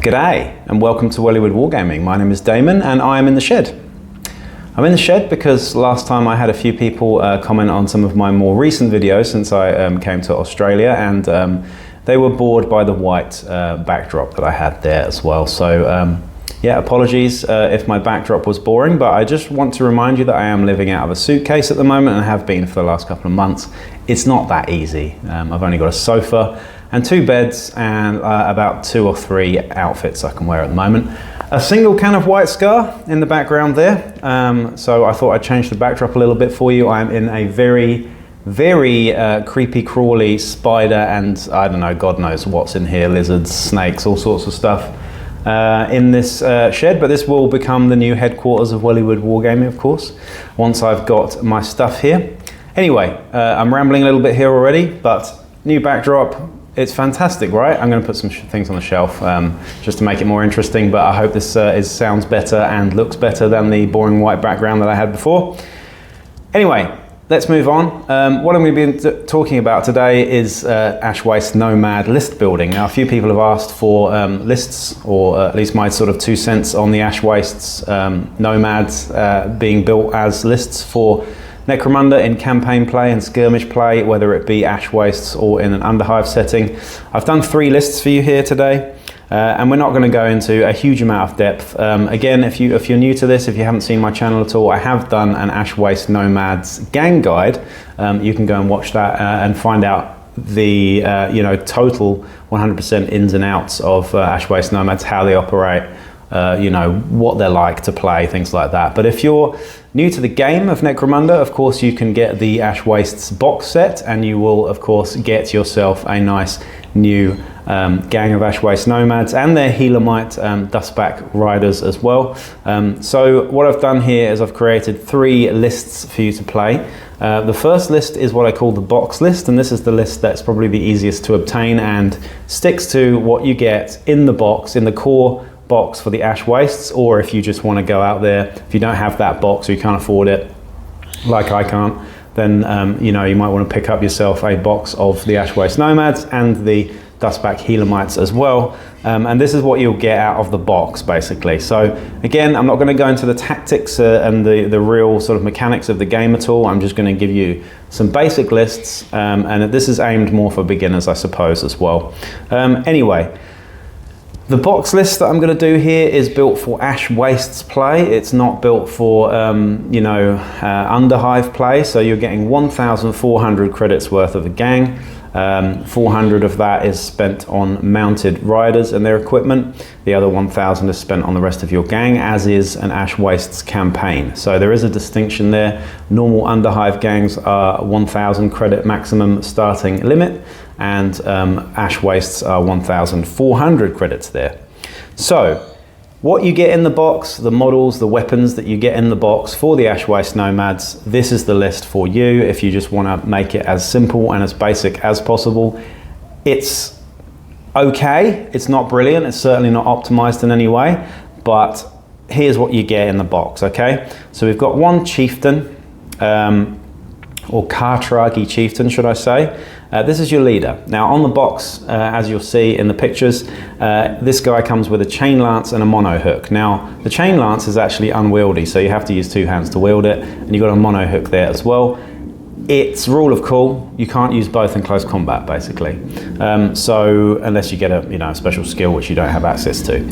G'day and welcome to Wellywood Wargaming. My name is Damon and I am in the shed. I'm in the shed because last time I had a few people comment on some of my more recent videos since I came to Australia, and they were bored by the white backdrop that I had there as well. So yeah, apologies if my backdrop was boring, but I just want to remind you that I am living out of a suitcase at the moment and have been for the last couple of months. It's not that easy. I've only got a sofa and 2 beds and about 2 or 3 outfits I can wear at the moment. A single can of white scar in the background there. So I thought I'd change the backdrop a little bit for you. I'm in a very creepy crawly spider and I don't know, God knows what's in here, lizards, snakes, all sorts of stuff in this shed, but this will become the new headquarters of Wellywood Wargaming, of course, once I've got my stuff here. Anyway, I'm rambling a little bit here already, but new backdrop. It's fantastic, right? I'm going to put some things on the shelf just to make it more interesting, but I hope this sounds better and looks better than the boring white background that I had before. Anyway, let's move on. What I'm going to be talking about today is Ash Waste Nomad list building. Now, a few people have asked for lists, or at least my sort of 2 cents on the Ash Wastes Nomads being built as lists for Necromunda in campaign play and skirmish play, whether it be Ash Wastes or in an Underhive setting. I've done 3 lists for you here today, and we're not going to go into a huge amount of depth. Again, if you're new to this, if you haven't seen my channel at all, I have done an Ash Waste Nomads gang guide. You can go and watch that and find out the total 100% ins and outs of Ash Waste Nomads, how they operate, what they're like to play, things like that. But if you're new to the game of Necromunda, of course you can get the Ash Wastes box set, and you will of course get yourself a nice new gang of Ash Waste Nomads and their Healermite Dustback riders as well. So what I've done here is I've created 3 lists for you to play. The first list is what I call the box list, and this is the list that's probably the easiest to obtain and sticks to what you get in the box, in the core box for the Ash Wastes. Or if you just want to go out there, if you don't have that box or you can't afford it, like I can't, then you might want to pick up yourself a box of the Ash Waste Nomads and the Dustback Healermites as well. And this is what you'll get out of the box, basically. So again, I'm not going to go into the tactics and the real sort of mechanics of the game at all. I'm just going to give you some basic lists, and this is aimed more for beginners, I suppose, as well. Anyway, the box list that I'm going to do here is built for Ash Wastes play. It's not built for Underhive play. So you're getting 1,400 credits worth of a gang. 400 of that is spent on mounted riders and their equipment. The other 1,000 is spent on the rest of your gang, as is an Ash Wastes campaign. So there is a distinction there. Normal Underhive gangs are 1,000 credit maximum starting limit, and Ash Wastes are 1,400 credits there. So what you get in the box, the models, the weapons that you get in the box for the Ash Waste Nomads, this is the list for you if you just want to make it as simple and as basic as possible. It's okay, it's not brilliant, it's certainly not optimized in any way, but here's what you get in the box, okay? So we've got 1 chieftain, or Kartragi chieftain, should I say. This is your leader. Now on the box, as you'll see in the pictures, this guy comes with a chain lance and a mono hook. Now the chain lance is actually unwieldy, so you have to use 2 hands to wield it, and you've got a mono hook there as well. It's rule of cool, you can't use both in close combat, basically. So unless you get a special skill which you don't have access to.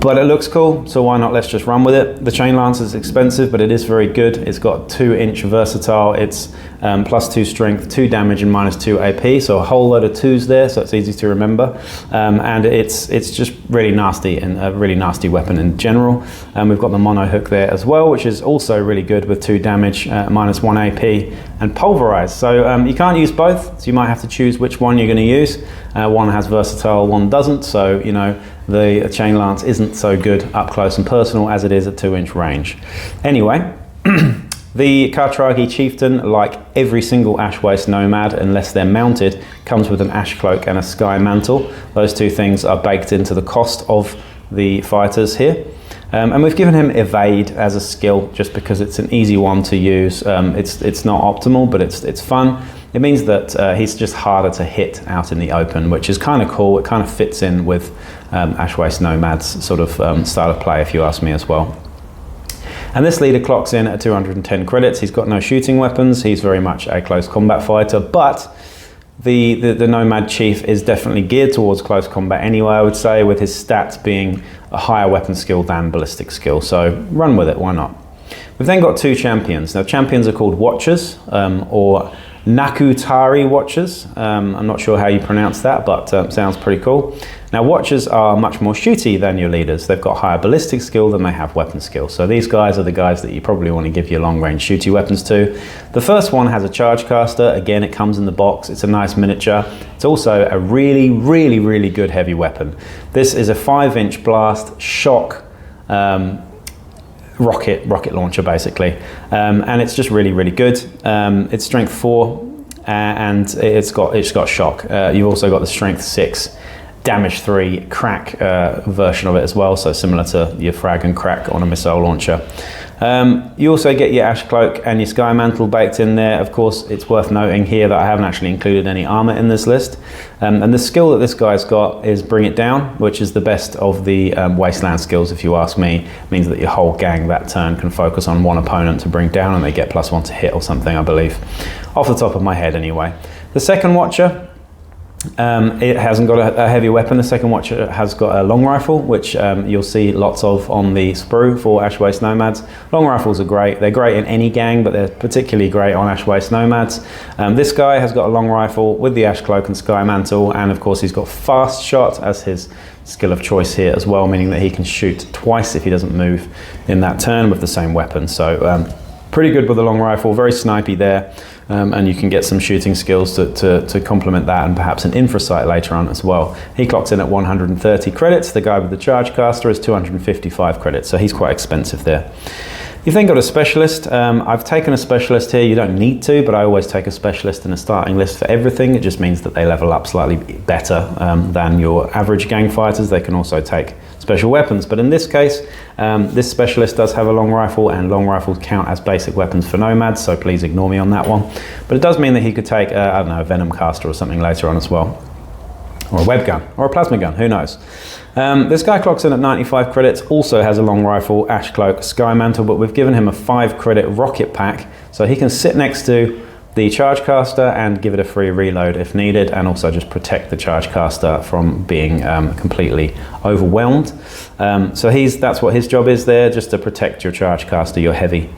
But it looks cool, so why not? Let's just run with it. The chain lance is expensive, but it is very good. It's got 2-inch versatile. It's +2 strength, 2 damage, and -2 AP. So a whole load of 2s there, so it's easy to remember. And it's just really nasty, and a really nasty weapon in general. We've got the mono hook there as well, which is also really good with 2 damage, -1 AP, and pulverize. So you can't use both, so you might have to choose which one you're going to use. One has versatile, one doesn't. So the chain lance isn't so good up close and personal as it is at 2-inch range. Anyway, the Kartragi chieftain, like every single Ash Waste Nomad, unless they're mounted, comes with an ash cloak and a sky mantle. Those 2 things are baked into the cost of the fighters here. And we've given him evade as a skill just because it's an easy one to use. It's not optimal, but it's fun. It means that he's just harder to hit out in the open, which is kind of cool. It kind of fits in with Ashwaste Nomads sort of style of play, if you ask me as well. And this leader clocks in at 210 credits. He's got no shooting weapons. He's very much a close combat fighter, but the Nomad Chief is definitely geared towards close combat anyway, I would say, with his stats being a higher weapon skill than ballistic skill. So run with it, why not? We've then got two champions. Now champions are called Watchers, or Nakutari Watchers. I'm not sure how you pronounce that, but sounds pretty cool. Now Watchers are much more shooty than your leaders. They've got higher ballistic skill than they have weapon skill. So these guys are the guys that you probably want to give your long range shooty weapons to. The first one has a charge caster. Again, it comes in the box. It's a nice miniature. It's also a really, really, really good heavy weapon. This is a 5-inch blast shock rocket launcher, basically, and it's just really, really good. It's strength 4 and it's got shock. You've also got the strength 6 damage 3 crack version of it as well, so similar to your frag and crack on a missile launcher. You also get your Ash Cloak and your Sky Mantle baked in there. Of course, it's worth noting here that I haven't actually included any armor in this list. And the skill that this guy's got is Bring It Down, which is the best of the Wasteland skills, if you ask me. It means that your whole gang that turn can focus on one opponent to bring down, and they get +1 to hit or something, I believe. Off the top of my head anyway. The second Watcher, it hasn't got a heavy weapon. The second Watcher has got a long rifle, which you'll see lots of on the sprue for Ashwaste Nomads. Long rifles are great. They're great in any gang, but they're particularly great on Ashwaste Nomads. This guy has got a long rifle with the Ash Cloak and Sky Mantle, and of course he's got fast shot as his skill of choice here as well, meaning that he can shoot twice if he doesn't move in that turn with the same weapon. So pretty good with the long rifle, very snipey there. And you can get some shooting skills to complement that, and perhaps an infra sight later on as well. He clocks in at 130 credits. The guy with the charge caster is 255 credits, so he's quite expensive there. You've then got a specialist. I've taken a specialist here. You don't need to, but I always take a specialist in a starting list for everything. It just means that they level up slightly better than your average gang fighters. They can also take special weapons, but in this case, this specialist does have a long rifle, and long rifles count as basic weapons for Nomads, so please ignore me on that one. But it does mean that he could take, I don't know, a venom caster or something later on as well. Or a web gun, or a plasma gun, who knows. This guy clocks in at 95 credits, also has a long rifle, Ash Cloak, Sky Mantle, but we've given him a 5 credit rocket pack, so he can sit next to the charge caster and give it a free reload if needed, and also just protect the charge caster from being completely overwhelmed. So that's what his job is there, just to protect your charge caster, your heavy.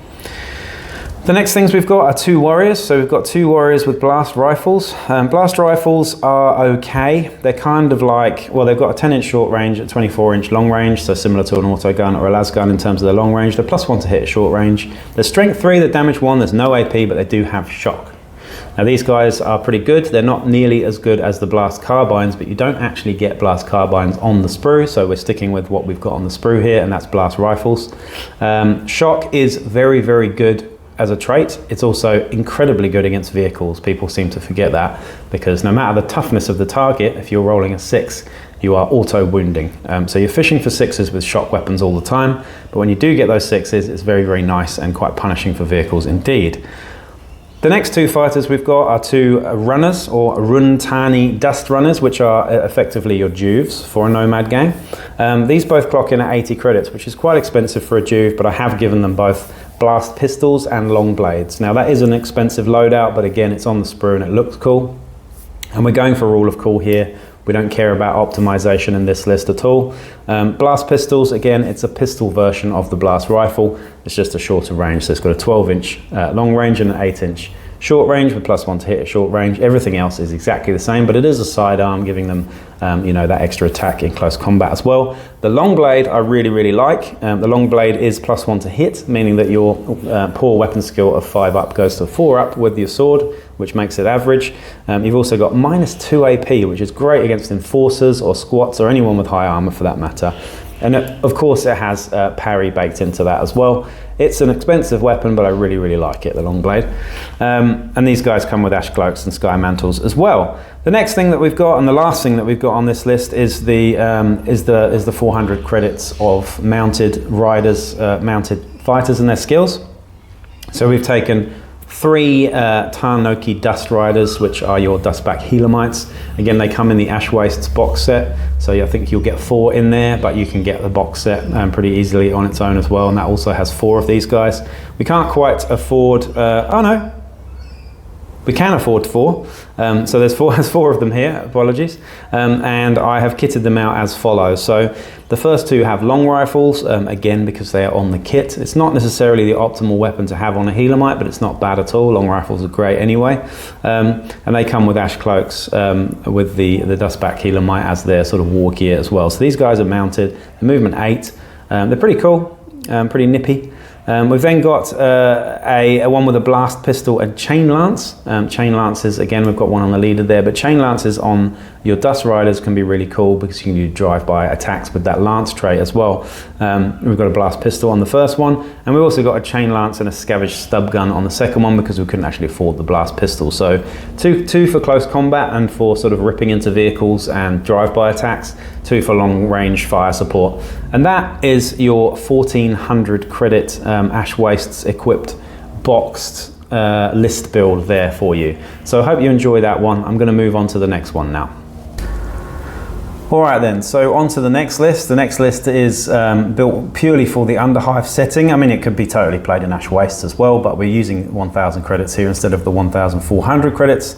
The next things we've got are 2 warriors. So we've got 2 warriors with blast rifles. Blast rifles are okay. They're kind of like, well, they've got a 10-inch short range, a 24-inch long range, so similar to an auto gun or a las gun in terms of their long range. They're +1 to hit at short range. They're strength 3, they're damage 1, there's no AP, but they do have shock. Now these guys are pretty good. They're not nearly as good as the blast carbines, but you don't actually get blast carbines on the sprue, so we're sticking with what we've got on the sprue here, and that's blast rifles. Shock is very, very good as a trait. It's also incredibly good against vehicles. People seem to forget that, because no matter the toughness of the target, if you're rolling a 6, you are auto wounding. So you're fishing for 6s with shock weapons all the time, but when you do get those 6s, it's very, very nice and quite punishing for vehicles indeed. The next 2 fighters we've got are 2 runners, or Runtani Dust Runners, which are effectively your Juves for a Nomad gang. These both clock in at 80 credits, which is quite expensive for a Juve, but I have given them both blast pistols and long blades. Now that is an expensive loadout, but again, it's on the sprue and it looks cool. And we're going for rule of cool here. We don't care about optimization in this list at all. Blast pistols, again, it's a pistol version of the blast rifle. It's just a shorter range, so it's got a 12-inch long range and an 8-inch short range with +1 to hit at short range. Everything else is exactly the same, but it is a sidearm, giving them you know, that extra attack in close combat as well. The long blade I really, really like. The long blade is +1 to hit, meaning that your poor weapon skill of 5 up goes to 4 up with your sword, which makes it average. You've also got -2 AP, which is great against enforcers or squats or anyone with high armor for that matter. And of course it has parry baked into that as well. It's an expensive weapon, but I really, really like it, the long blade. And these guys come with Ash Cloaks and Sky Mantles as well. The next thing that we've got, and the last thing that we've got on this list, is the 400 credits of mounted riders, mounted fighters and their skills. So we've taken 3 Tarnoki Dust Riders, which are your Dustback Helamites. Again, they come in the Ash Wastes box set, so I think you'll get 4 in there, but you can get the box set pretty easily on its own as well, and that also has 4 of these guys. We can't quite afford, oh no, we can afford 4, so there's 4 of them here, apologies, and I have kitted them out as follows. So the first 2 have long rifles, again because they are on the kit. It's not necessarily the optimal weapon to have on a Helamite, but it's not bad at all. Long rifles are great anyway, and they come with ash cloaks with the Dustback Helamite as their sort of war gear as well. So these guys are mounted, movement 8, they're pretty cool, pretty nippy. We've then got a one with a blast pistol and chain lance. Chain lances, again, we've got one on the leader there, but chain lances on your Dust Riders can be really cool because you can do drive-by attacks with that lance trait as well. We've got a blast pistol on the first one, and we've also got a chain lance and a scavenge stub gun on the second one because we couldn't actually afford the blast pistol. So two for close combat and for sort of ripping into vehicles and drive-by attacks, 2 for long-range fire support. And that is your 1400 credit Ash Wastes equipped boxed list build there for you. So I hope you enjoy that one. I'm going to move on to the next one now. Alright then, so on to the next list. The next list is built purely for the Underhive setting. I mean, it could be totally played in Ash Wastes as well, but we're using 1000 credits here instead of the 1400 credits.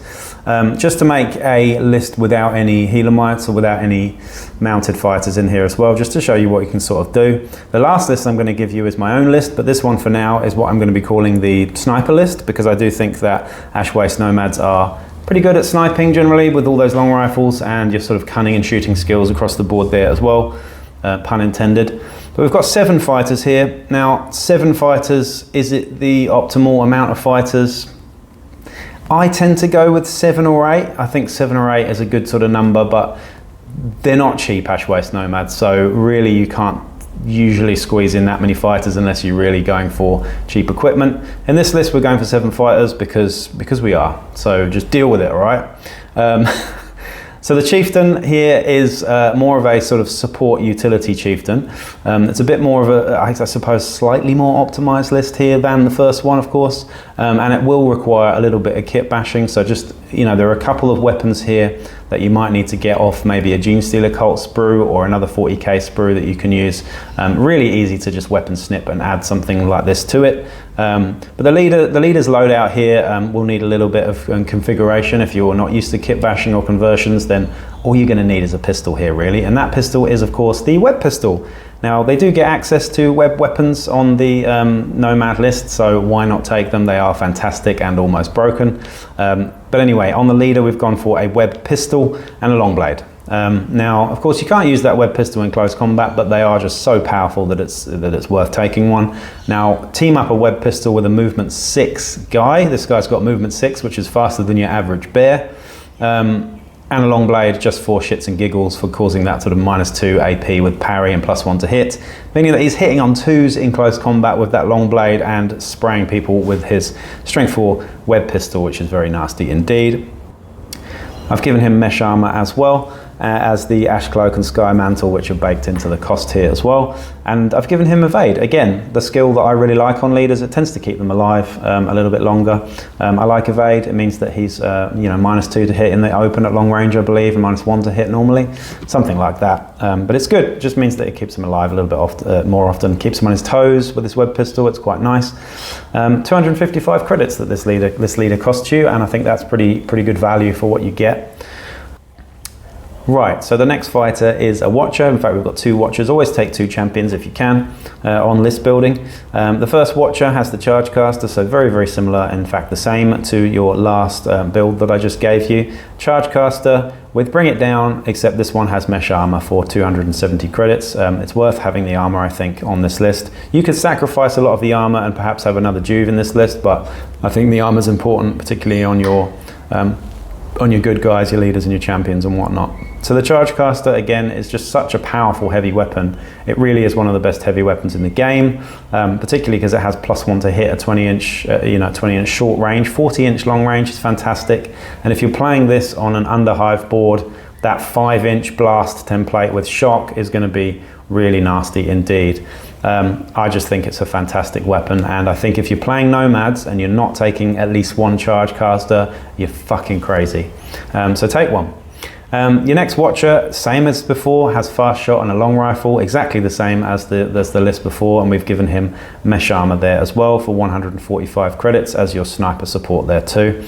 Just to make a list without any Helamites or without any mounted fighters in here as well, just to show you what you can sort of do. The last list I'm going to give you is my own list, but this one for now is what I'm going to be calling the sniper list, because I do think that Ash Waste Nomads are pretty good at sniping generally with all those long rifles and your sort of cunning and shooting skills across the board there as well, pun intended. But we've got 7 fighters here. Now, 7 fighters, is it the optimal amount of fighters? I tend to go with 7 or 8. I think 7 or 8 is a good sort of number, but they're not cheap Ash Waste Nomads, so really you can't usually squeeze in that many fighters unless you're really going for cheap equipment. In this list we're going for 7 fighters because we are, so just deal with it, all right? So the chieftain here is more of a sort of support utility chieftain. It's a bit more of a, I suppose, slightly more optimized list here than the first one, of course, and it will require a little bit of kit bashing. So just, you know, there are a couple of weapons here that you might need to get off, maybe a Gene Stealer Cult sprue or another 40k sprue that you can use. Really easy to just weapon snip and add something like this to it. But the leader's loadout here will need a little bit of configuration. If you're not used to kit bashing or conversions, then all you're going to need is a pistol here, really. And that pistol is, of course, the web pistol. Now, they do get access to web weapons on the Nomad list, so why not take them? They are fantastic and almost broken. But anyway, on the leader, we've gone for a web pistol and a long blade. Now, of course, you can't use that web pistol in close combat, but they are just so powerful that it's worth taking one. Now, team up a web pistol with a movement 6 guy. This guy's got movement 6, which is faster than your average bear. And a long blade just for shits and giggles for causing that sort of -2 AP with parry and +1 to hit, meaning that he's hitting on 2s in close combat with that long blade and spraying people with his strength 4 web pistol, which is very nasty indeed. I've given him mesh armor as well, as the Ash Cloak and Sky Mantle, which are baked into the cost here as well. And I've given him Evade. Again, the skill that I really like on leaders, it tends to keep them alive a little bit longer. I like Evade. It means that he's you know, -2 to hit in the open at long range, I believe, and -1 to hit normally, something like that. But it's good. It just means that it keeps him alive a little bit more often, keeps him on his toes with his web pistol. It's quite nice. 255 credits that this leader costs you, and I think that's pretty good value for what you get. Right, so the next fighter is a Watcher. In fact, we've got 2 Watchers. Always take 2 champions if you can on list building. The first Watcher has the Charge Caster, so very similar, in fact the same to your last build that I just gave you. Charge Caster with Bring It Down, except this one has mesh armor for 270 credits. It's worth having the armor, I think, on this list. You could sacrifice a lot of the armor and perhaps have another Juve in this list, but I think the armor is important, particularly on your good guys, your leaders and your champions and whatnot. So the Charge Caster, again, is just such a powerful heavy weapon. It really is one of the best heavy weapons in the game, particularly because it has +1 to hit, a 20-inch, 20-inch short range. 40-inch long range is fantastic. And if you're playing this on an Underhive board, that 5-inch blast template with shock is going to be really nasty indeed. I just think it's a fantastic weapon, and I think if you're playing Nomads and you're not taking at least one charge caster, you're fucking crazy. So take one. Your next watcher, same as before, has fast shot and a long rifle, exactly the same as the list before, and we've given him mesh armor there as well for 145 credits as your sniper support there too.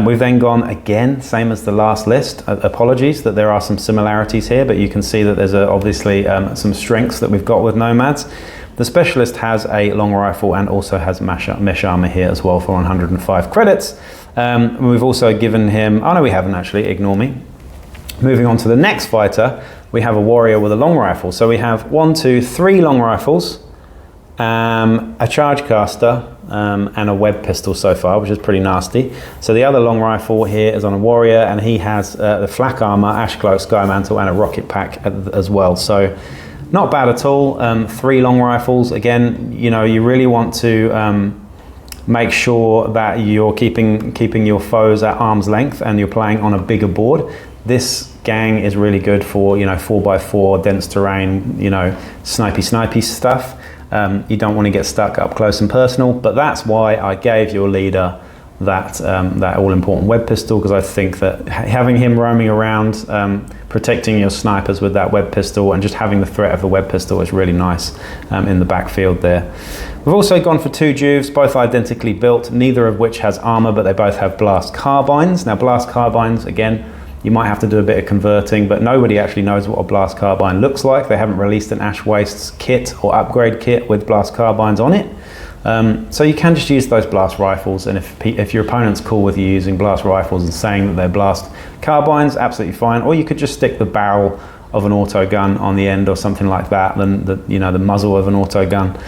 We've then gone again, same as the last list. Apologies that there are some similarities here, but you can see that there's obviously some strengths that we've got with Nomads. The Specialist has a long rifle and also has mesh armor here as well for 105 credits. We've also given him, oh no we haven't actually, ignore me. Moving on to the next fighter, we have a warrior with a long rifle. So we have 3 long rifles, a charge caster, and a web pistol so far, which is pretty nasty. So the other long rifle here is on a warrior, and he has the flak armor, ash cloak, sky mantle, and a rocket pack as well. So not bad at all. 3 long rifles. Again, you know, you really want to make sure that you're keeping your foes at arm's length and you're playing on a bigger board. This gang is really good for, you know, 4x4, dense terrain, you know, snipey stuff. You don't want to get stuck up close and personal, but that's why I gave your leader that all-important web pistol, because I think that having him roaming around, protecting your snipers with that web pistol and just having the threat of the web pistol is really nice in the backfield there. We've also gone for 2 Juves, both identically built, neither of which has armor, but they both have blast carbines. Now blast carbines, again, you might have to do a bit of converting, but nobody actually knows what a blast carbine looks like. They haven't released an Ash Wastes kit or upgrade kit with blast carbines on it. So you can just use those blast rifles, and if your opponent's cool with you using blast rifles and saying that they're blast carbines, absolutely fine. Or you could just stick the barrel of an auto gun on the end or something like that, then the muzzle of an auto gun.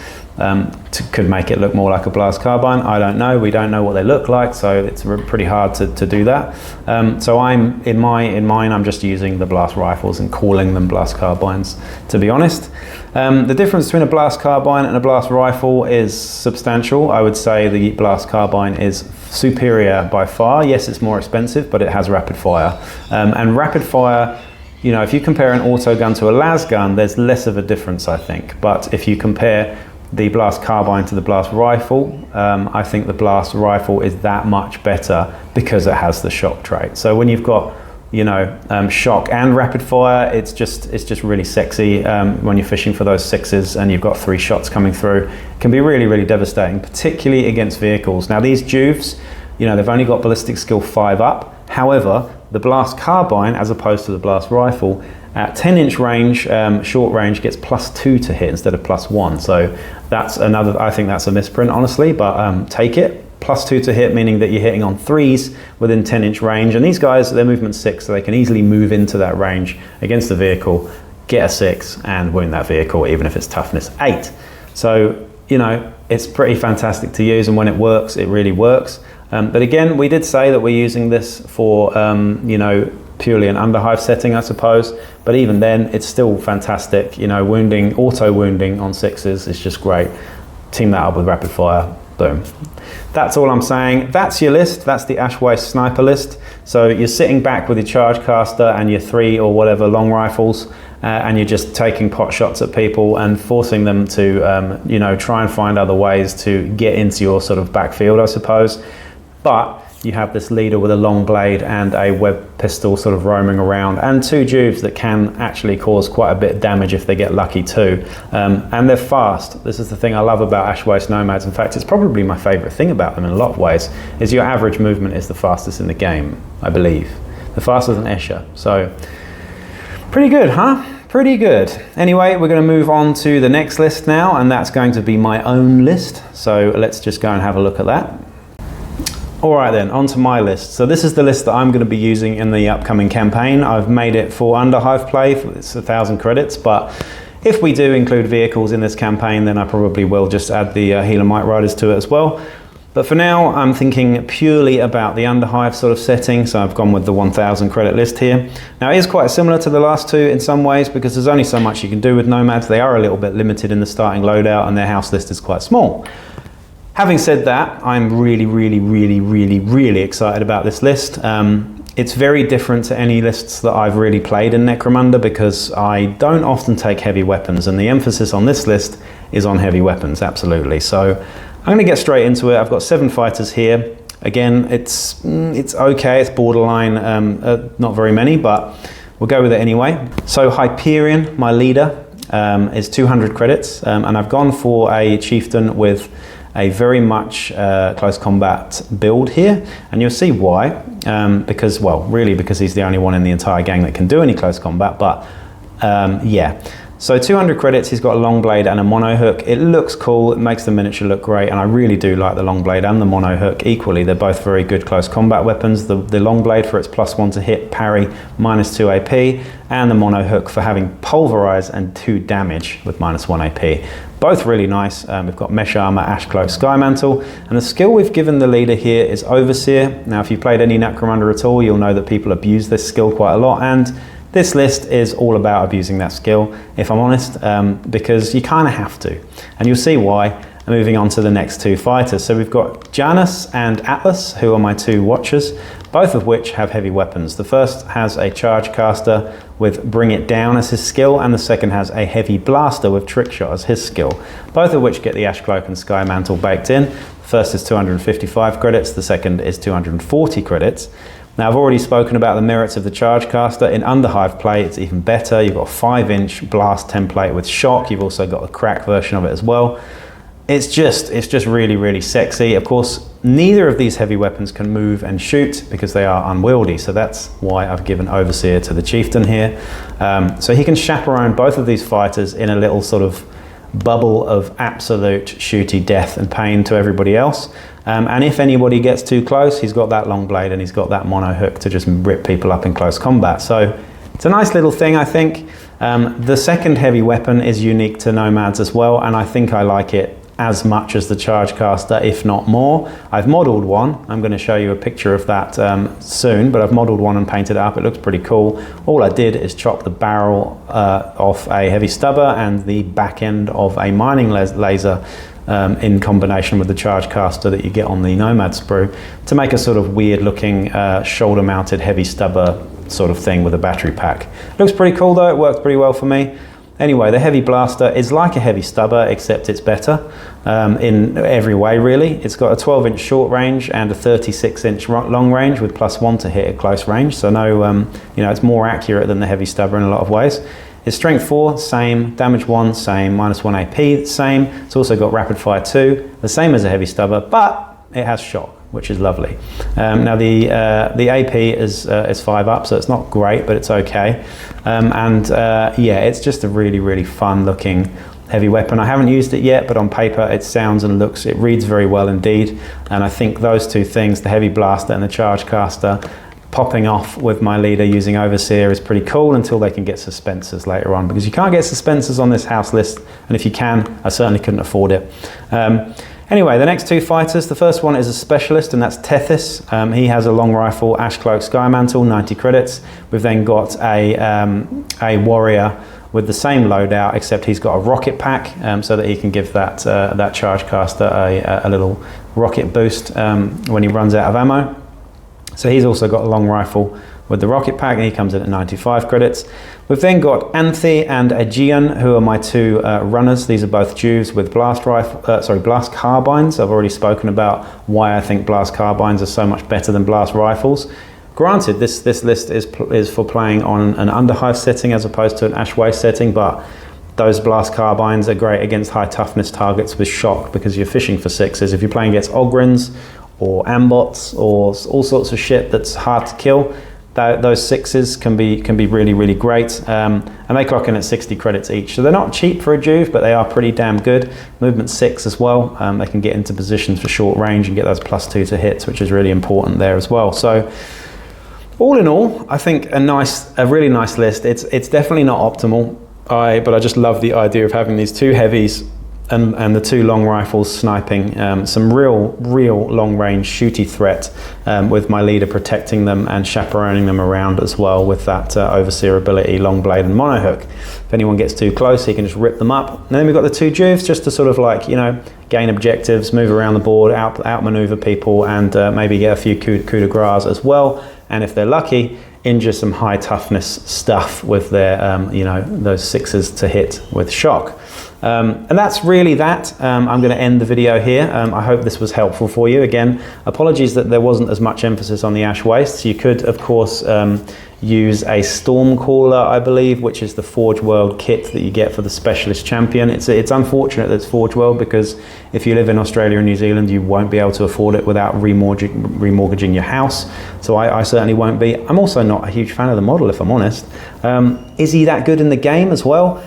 Could make it look more like a blast carbine. I don't know. We don't know what they look like, so it's pretty hard to do that. So I'm in mine. I'm just using the blast rifles and calling them blast carbines. To be honest, the difference between a blast carbine and a blast rifle is substantial. I would say the blast carbine is superior by far. Yes, it's more expensive, but it has rapid fire, and rapid fire. You know, if you compare an auto gun to a las gun, there's less of a difference, I think. But if you compare the blast carbine to the blast rifle, I think the blast rifle is that much better because it has the shock trait. So when you've got, you know, shock and rapid fire, it's just really sexy when you're fishing for those 6s and you've got 3 shots coming through. It can be really, really devastating, particularly against vehicles. Now these Juves, you know, they've only got ballistic skill 5 up. However, the blast carbine, as opposed to the blast rifle, at 10-inch range, short range, gets +2 to hit instead of +1. So that's another, I think that's a misprint, honestly, but take it. +2 to hit, meaning that you're hitting on 3s within 10-inch range. And these guys, they're movement 6, so they can easily move into that range against the vehicle, get a 6, and wound that vehicle, even if it's toughness 8. So, you know, it's pretty fantastic to use, and when it works, it really works. But again, we did say that we're using this for, you know, purely an underhive setting, I suppose. But even then, it's still fantastic. You know, wounding, auto wounding on 6s is just great. Team that up with rapid fire, boom. That's all I'm saying. That's your list. That's the Ash Waste sniper list. So you're sitting back with your charge caster and your 3 or whatever long rifles, and you're just taking pot shots at people and forcing them to, you know, try and find other ways to get into your sort of backfield, I suppose. But you have this leader with a long blade and a web pistol sort of roaming around, and 2 Juves that can actually cause quite a bit of damage if they get lucky too. And they're fast. This is the thing I love about Ash Waste Nomads. In fact, it's probably my favorite thing about them in a lot of ways, is your average movement is the fastest in the game, I believe. The faster than Escher. So pretty good, huh? Pretty good. Anyway, we're going to move on to the next list now, and that's going to be my own list. So let's just go and have a look at that. All right then, onto my list. So this is the list that I'm going to be using in the upcoming campaign. I've made it for underhive play, it's 1,000 credits, but if we do include vehicles in this campaign, then I probably will just add the Healer-Mite Riders to it as well. But for now, I'm thinking purely about the underhive sort of setting, so I've gone with the 1,000 credit list here. Now it is quite similar to the last 2 in some ways, because there's only so much you can do with Nomads. They are a little bit limited in the starting loadout, and their house list is quite small. Having said that, I'm really excited about this list. It's very different to any lists that I've really played in Necromunda because I don't often take heavy weapons, and the emphasis on this list is on heavy weapons, absolutely. So I'm going to get straight into it. I've got 7 fighters here. Again, it's okay, it's borderline, not very many, but we'll go with it anyway. So Hyperion, my leader, is 200 credits, and I've gone for a chieftain with a very much close combat build here, and you'll see why, because, well, really because he's the only one in the entire gang that can do any close combat, but yeah. So 200 credits, he's got a long blade and a mono hook. It looks cool, it makes the miniature look great, and I really do like the long blade and the mono hook equally. They're both very good close combat weapons. The long blade for its +1 to hit, parry, -2 AP, and the mono hook for having pulverize and 2 damage with -1 AP. Both really nice. We've got mesh armor, ash cloak, sky mantle, and the skill we've given the leader here is overseer. Now, if you've played any Necromunda at all, you'll know that people abuse this skill quite a lot, and this list is all about abusing that skill, if I'm honest, because you kind of have to. And you'll see why, moving on to the next 2 fighters. So we've got Janus and Atlas, who are my 2 watchers, both of which have heavy weapons. The first has a charge caster with Bring It Down as his skill, and the second has a heavy blaster with Trick Shot as his skill, both of which get the Ash Cloak and Sky Mantle baked in. The first is 255 credits, the second is 240 credits. Now, I've already spoken about the merits of the charge caster. In Underhive play, it's even better. You've got a 5-inch blast template with shock. You've also got a crack version of it as well. It's just really, really sexy. Of course, neither of these heavy weapons can move and shoot because they are unwieldy. So that's why I've given Overseer to the chieftain here. So he can chaperone both of these fighters in a little sort of bubble of absolute shooty death and pain to everybody else. And if anybody gets too close, he's got that long blade and he's got that mono hook to just rip people up in close combat. So it's a nice little thing, I think. The second heavy weapon is unique to Nomads as well, and I think I like it as much as the charge caster, if not more. I've modeled one. I'm going to show you a picture of that soon, but I've modeled one and painted it up. It looks pretty cool. All I did is chop the barrel off a heavy stubber and the back end of a mining laser in combination with the charge caster that you get on the Nomad sprue to make a sort of weird looking shoulder mounted heavy stubber sort of thing with a battery pack. Looks pretty cool though, it worked pretty well for me. Anyway, the heavy blaster is like a heavy stubber, except it's better in every way, really. It's got a 12-inch short range and a 36-inch long range with +1 to hit at close range. So no, you know, it's more accurate than the heavy stubber in a lot of ways. It's strength 4, same, damage 1, same, -1 AP, same. It's also got rapid fire 2, the same as a heavy stubber, but it has shock, which is lovely. Now the AP is 5 up, so it's not great, but it's okay. Yeah, it's just a really, really fun looking heavy weapon. I haven't used it yet, but on paper it sounds and looks, it reads very well indeed. And I think those 2 things, the heavy blaster and the charge caster, popping off with my leader using Overseer is pretty cool until they can get suspensors later on, because you can't get suspensors on this house list, and if you can, I certainly couldn't afford it. Anyway, the next 2 fighters, the first one is a specialist, and that's Tethys. He has a long rifle, Ash Cloak, Sky Mantle, 90 credits. We've then got a warrior with the same loadout, except he's got a rocket pack, so that he can give that charge caster a little rocket boost when he runs out of ammo. So he's also got a long rifle with the rocket pack, and he comes in at 95 credits. We've then got Anthe and Aegean, who are my 2 runners. These are both Jews with blast carbines. I've already spoken about why I think blast carbines are so much better than blast rifles. Granted, this list is for playing on an Underhive setting as opposed to an Ash Waste setting, but those blast carbines are great against high toughness targets with shock because you're fishing for 6s. If you're playing against Ogryns or Ambots or all sorts of shit that's hard to kill, those 6s can be really, really great, and they clock in at 60 credits each. So they're not cheap for a Juve, but they are pretty damn good. Movement 6 as well. They can get into positions for short range and get those +2 to hits, which is really important there as well. So all in all, I think a really nice list. It's definitely not optimal, but I just love the idea of having these 2 heavies and the 2 long rifles sniping some real long range shooty threat, with my leader protecting them and chaperoning them around as well with that Overseer ability, long blade and mono hook. If anyone gets too close, he can just rip them up. And then we've got the 2 Juves just to sort of like, you know, gain objectives, move around the board, outmaneuver people, and maybe get a few coup de grace as well. and if they're lucky, injure some high toughness stuff with their, you know, those 6s to hit with shock. And that's really that. I'm going to end the video here. I hope this was helpful for you. Again, apologies that there wasn't as much emphasis on the ash wastes. You could, of course, use a storm caller, I believe, which is the Forge World kit that you get for the specialist champion. It's unfortunate that it's Forge World, because if you live in Australia and New Zealand, you won't be able to afford it without remortgaging your house. So I certainly won't be. I'm also not a huge fan of the model, if I'm honest. Is he that good in the game as well?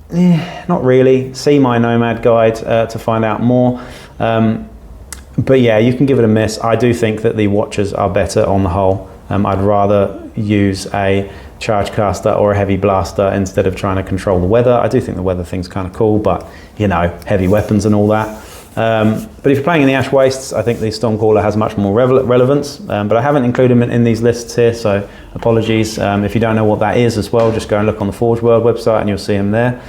Not really. See my Nomad guide to find out more. But yeah, you can give it a miss. I do think that the Watchers are better on the whole. I'd rather use a charge caster or a heavy blaster instead of trying to control the weather. I do think the weather thing's kind of cool, but you know, heavy weapons and all that. But if you're playing in the ash wastes, I think the Stormcaller has much more relevance, but I haven't included them in these lists here, so apologies. If you don't know what that is as well, just go and look on the Forge World website and you'll see them there.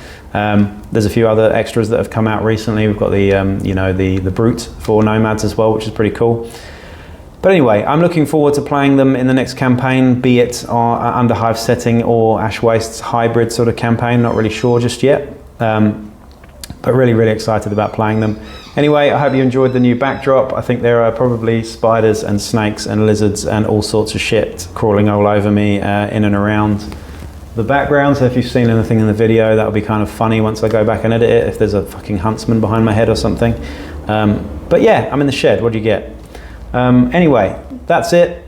There's a few other extras that have come out recently. We've got the, you know, the Brute for Nomads as well, which is pretty cool. But anyway, I'm looking forward to playing them in the next campaign, be it under Hive setting or Ash Wastes hybrid sort of campaign, not really sure just yet. But really, really excited about playing them. Anyway, I hope you enjoyed the new backdrop. I think there are probably spiders and snakes and lizards and all sorts of shit crawling all over me in and around the background. So if you've seen anything in the video, that'll be kind of funny once I go back and edit it, if there's a fucking huntsman behind my head or something. But yeah, I'm in the shed. What do you get? Anyway, that's it.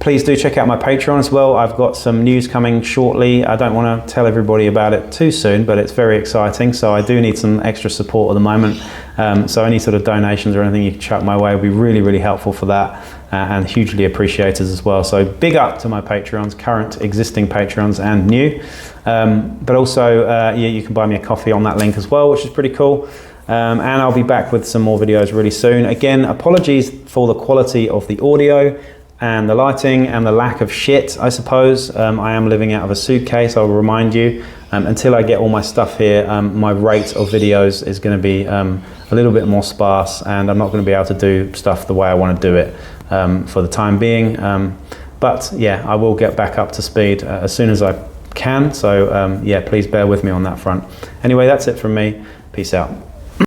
Please do check out my Patreon as well. I've got some news coming shortly. I don't want to tell everybody about it too soon, but it's very exciting. So I do need some extra support at the moment. So any sort of donations or anything you can chuck my way would be really, really helpful for that, and hugely appreciated as well. So big up to my Patreons, current, existing Patreons and new. But also, yeah, you can buy me a coffee on that link as well, which is pretty cool. And I'll be back with some more videos really soon. Again, apologies for the quality of the audio and the lighting and the lack of shit, I suppose. I am living out of a suitcase, I'll remind you. Until I get all my stuff here, my rate of videos is going to be a little bit more sparse, and I'm not going to be able to do stuff the way I want to do it for the time being. But yeah, I will get back up to speed as soon as I can. So yeah, please bear with me on that front. Anyway, that's it from me. Peace out.